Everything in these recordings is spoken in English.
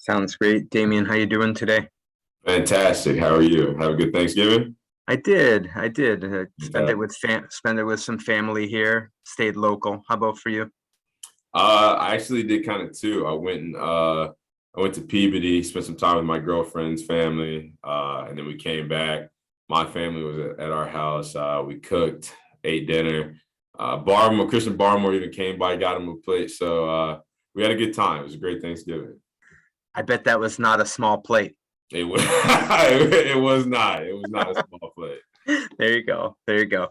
Sounds great. Damien, how you doing today? Fantastic. How are you? Have a good Thanksgiving? I did. Spent Okay. it with some family here. Stayed local. How about for you? I actually did kind of too. I went to Peabody, spent some time with my girlfriend's family, and then we came back. My family was at our house. We cooked, ate dinner. Christian Barmore even came by, got him a plate. So we had a good time. It was a great Thanksgiving. I bet that was not a small plate. It was it was not. It was not a small plate. There you go. There you go.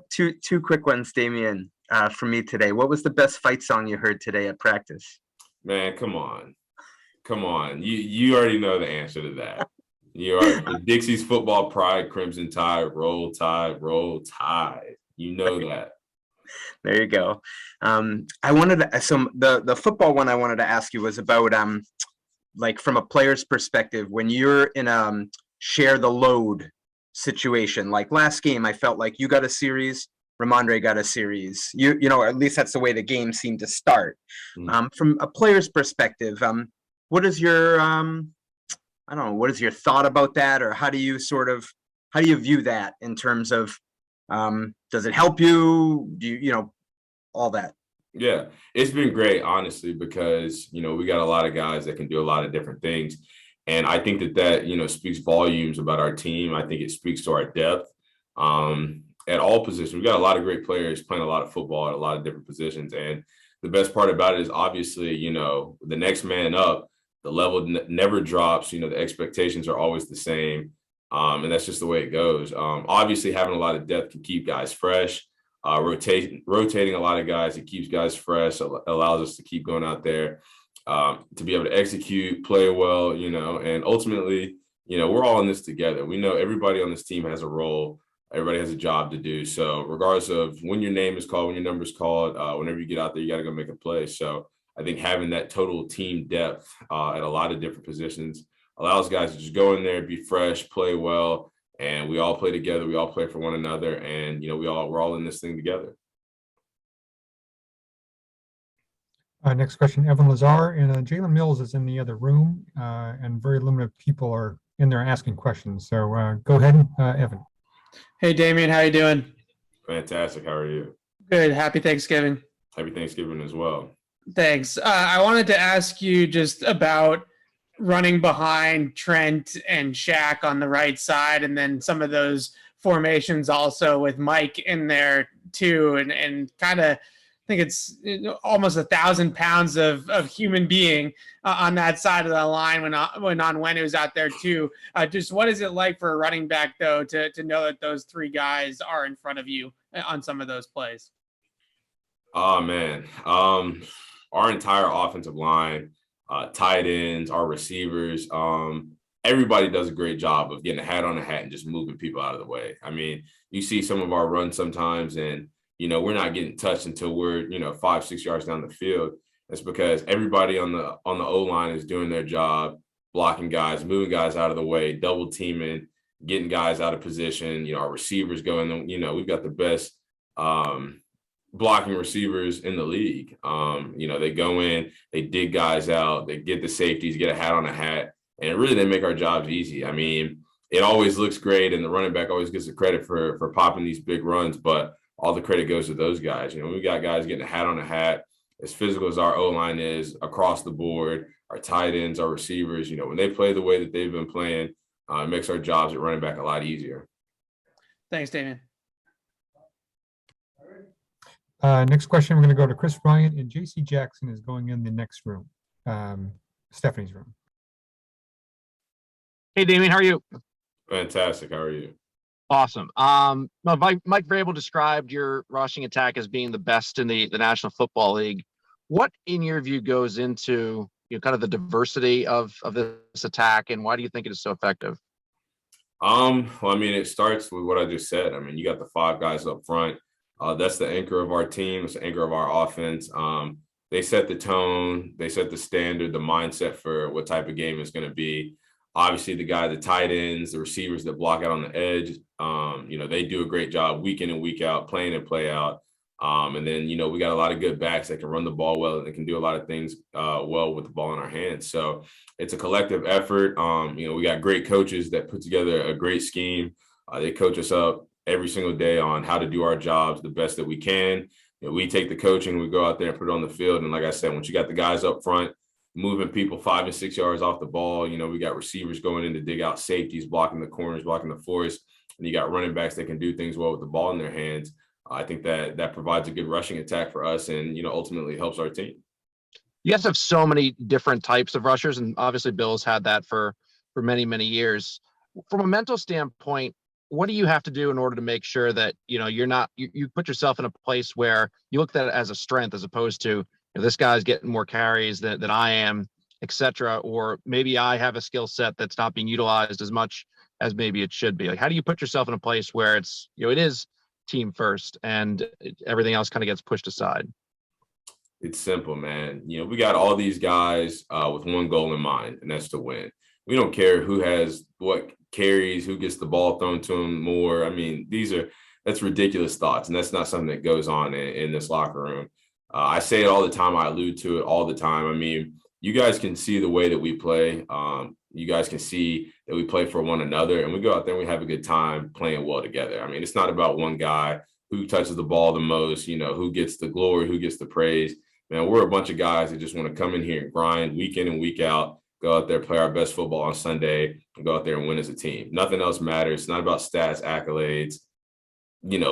Two quick ones, Damien, from me today. What was the best fight song you heard today at practice? Man, come on. Come on. You already know the answer to that. You are the Dixie's football pride, Crimson Tide, roll tide, roll tide. You know that. There you go. I wanted to, so the football one I wanted to ask you was about like from a player's perspective, when you're in a share the load situation, like last game, I felt like you got a series, Ramondre got a series. At least that's the way the game seemed to start. Mm. From a player's perspective, what is your I don't know, what is your thought about that, or how do you view that in terms of does it help you? Do you all that? Yeah, it's been great, honestly, because we got a lot of guys that can do a lot of different things, and I think that speaks volumes about our team. I think it speaks to our depth at all positions. We got a lot of great players playing a lot of football at a lot of different positions, and the best part about it is obviously the next man up. The level never drops. The expectations are always the same, and that's just the way it goes. Obviously, having a lot of depth can keep guys fresh. Rotating a lot of guys, it keeps guys fresh, allows us to keep going out there, to be able to execute, play well, and ultimately, we're all in this together. We know everybody on this team has a role, everybody has a job to do. So regardless of when your name is called, when your number is called, whenever you get out there, you got to go make a play. So I think having that total team depth at a lot of different positions allows guys to just go in there, be fresh, play well, and we all play together. We all play for one another, and we're all in this thing together. Next question, Evan Lazar, and Jalen Mills is in the other room, and very limited people are in there asking questions. So go ahead, Evan. Hey, Damien, how you doing? Fantastic. How are you? Good. Happy Thanksgiving. Happy Thanksgiving as well. Thanks. I wanted to ask you just about running behind Trent and Shaq on the right side, and then some of those formations also with Mike in there too, and kind of think it's almost 1,000 pounds of human being on that side of the line when Onwenu was out there too. Just what is it like for a running back though to know that those three guys are in front of you on some of those plays? Oh man, our entire offensive line, tight ends, our receivers, everybody does a great job of getting a hat on a hat and just moving people out of the way. I mean, you see some of our runs sometimes, and we're not getting touched until we're 5-6 yards down the field. That's because everybody on the O line is doing their job, blocking guys, moving guys out of the way, double teaming, getting guys out of position. Our receivers going. We've got the best blocking receivers in the league. They go in, they dig guys out, they get the safeties, get a hat on a hat, and really they make our jobs easy. I mean, it always looks great, and the running back always gets the credit for popping these big runs, but all the credit goes to those guys. We got guys getting a hat on a hat, as physical as our O-line is across the board, our tight ends, our receivers, when they play the way that they've been playing, it makes our jobs at running back a lot easier. Thanks, Damien. Next question, we're going to go to Chris Bryant, and JC Jackson is going in the next room, Stephanie's room. Hey, Damien, how are you? Fantastic. How are you? Awesome. Mike Vrabel described your rushing attack as being the best in the National Football League. What, in your view, goes into kind of the diversity of this attack, and why do you think it is so effective? Well, I mean, it starts with what I just said. I mean, you got the five guys up front. That's the anchor of our team. It's the anchor of our offense. They set the tone. They set the standard, the mindset for what type of game it's going to be. Obviously, the tight ends, the receivers that block out on the edge, they do a great job week in and week out, playing and play out. And then, we got a lot of good backs that can run the ball well and they can do a lot of things well with the ball in our hands. So it's a collective effort. We got great coaches that put together a great scheme. They coach us up every single day on how to do our jobs the best that we can. We take the coaching, we go out there and put it on the field. And like I said, once you got the guys up front, moving people 5 and 6 yards off the ball, we got receivers going in to dig out safeties, blocking the corners, blocking the force. And you got running backs that can do things well with the ball in their hands. I think that provides a good rushing attack for us and, ultimately helps our team. You guys have so many different types of rushers, and obviously Bill's had that for many, many years. From a mental standpoint, what do you have to do in order to make sure that, you put yourself in a place where you look at it as a strength as opposed to, this guy's getting more carries than I am, et cetera, or maybe I have a skill set that's not being utilized as much as maybe it should be. Like, how do you put yourself in a place where it's, it is team first and everything else kind of gets pushed aside? It's simple, man. We got all these guys with one goal in mind, and that's to win. We don't care who has what carries, who gets the ball thrown to them more. I mean, that's ridiculous thoughts, and that's not something that goes on in this locker room. I say it all the time. I allude to it all the time. I mean, you guys can see the way that we play. You guys can see that we play for one another, and we go out there and we have a good time playing well together. I mean, it's not about one guy who touches the ball the most, who gets the glory, who gets the praise. Man, we're a bunch of guys that just want to come in here and grind week in and week out, go out there, play our best football on Sunday, and go out there and win as a team. Nothing else matters. It's not about stats, accolades,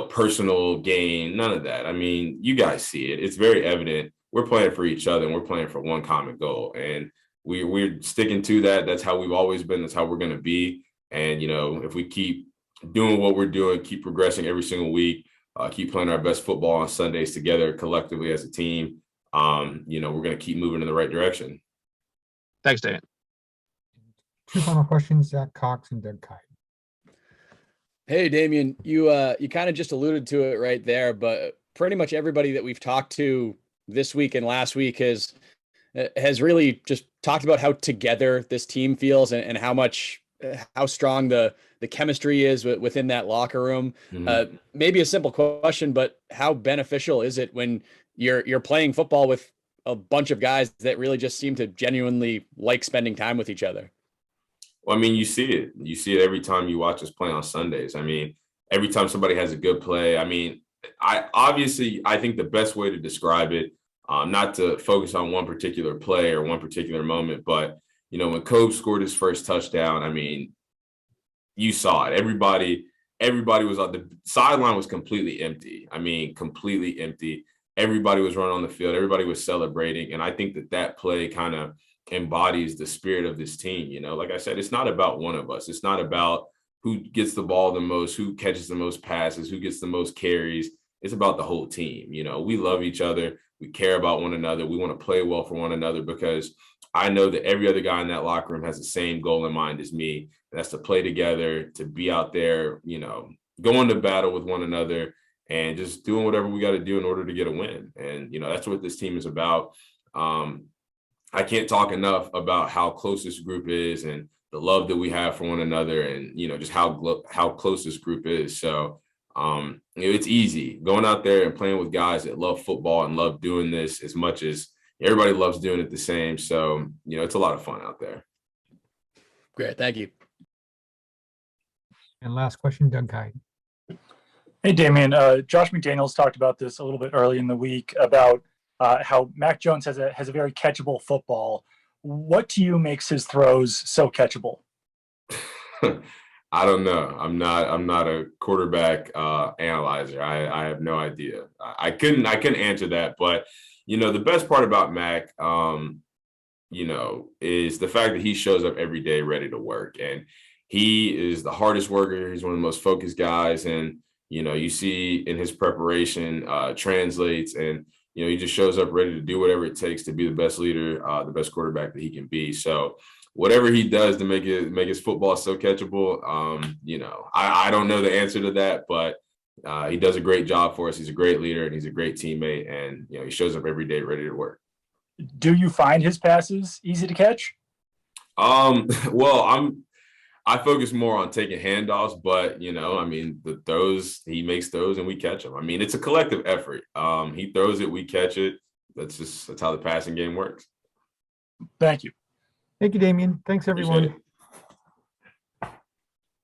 personal gain, none of that. I mean, you guys see it. It's very evident. We're playing for each other and we're playing for one common goal. And we're sticking to that. That's how we've always been. That's how we're going to be. And, if we keep doing what we're doing, keep progressing every single week, keep playing our best football on Sundays together collectively as a team, we're going to keep moving in the right direction. Thanks, Dan. 2 final questions, Zach Cox and Doug Kite. Hey, Damien, you kind of just alluded to it right there, but pretty much everybody that we've talked to this week and last week has really just talked about how together this team feels and how strong the chemistry is within that locker room. Mm-hmm. Maybe a simple question, but how beneficial is it when you're playing football with a bunch of guys that really just seem to genuinely like spending time with each other? Well, I mean, you see it. You see it every time you watch us play on Sundays. I mean, every time somebody has a good play. I mean, I think the best way to describe it, not to focus on one particular play or one particular moment, but, when Kobe scored his first touchdown, I mean, you saw it. Everybody was on the sideline, was completely empty. I mean, completely empty. Everybody was running on the field. Everybody was celebrating. And I think that play kind of embodies the spirit of this team. Like I said, it's not about one of us. It's not about who gets the ball the most, who catches the most passes, who gets the most carries. It's about the whole team. We love each other. We care about one another. We want to play well for one another because I know that every other guy in that locker room has the same goal in mind as me. And that's to play together, to be out there, going to battle with one another and just doing whatever we got to do in order to get a win. And, that's what this team is about. I can't talk enough about how close this group is and the love that we have for one another and, just how close this group is. So, it's easy going out there and playing with guys that love football and love doing this as much as everybody loves doing it the same. So, it's a lot of fun out there. Great. Thank you. And last question, Doug Kite. Hey, Damien. Josh McDaniels talked about this a little bit early in the week about how Mac Jones has a very catchable football. What to you makes his throws so catchable? I don't know. I'm not a quarterback analyzer. I have no idea. I couldn't answer that. But the best part about Mac, is the fact that he shows up every day ready to work, and he is the hardest worker. He's one of the most focused guys, and you see in his preparation translates, and he just shows up ready to do whatever it takes to be the best leader, the best quarterback that he can be. So whatever he does to make his football so catchable, I don't know the answer to that, but he does a great job for us. He's a great leader and he's a great teammate, and he shows up every day ready to work. Do you find his passes easy to catch? Well, I focus more on taking handoffs, but I mean, the throws, he makes throws and we catch them. I mean, it's a collective effort. He throws it, we catch it. That's how the passing game works. Thank you. Thank you, Damien. Thanks, Appreciate everyone. it.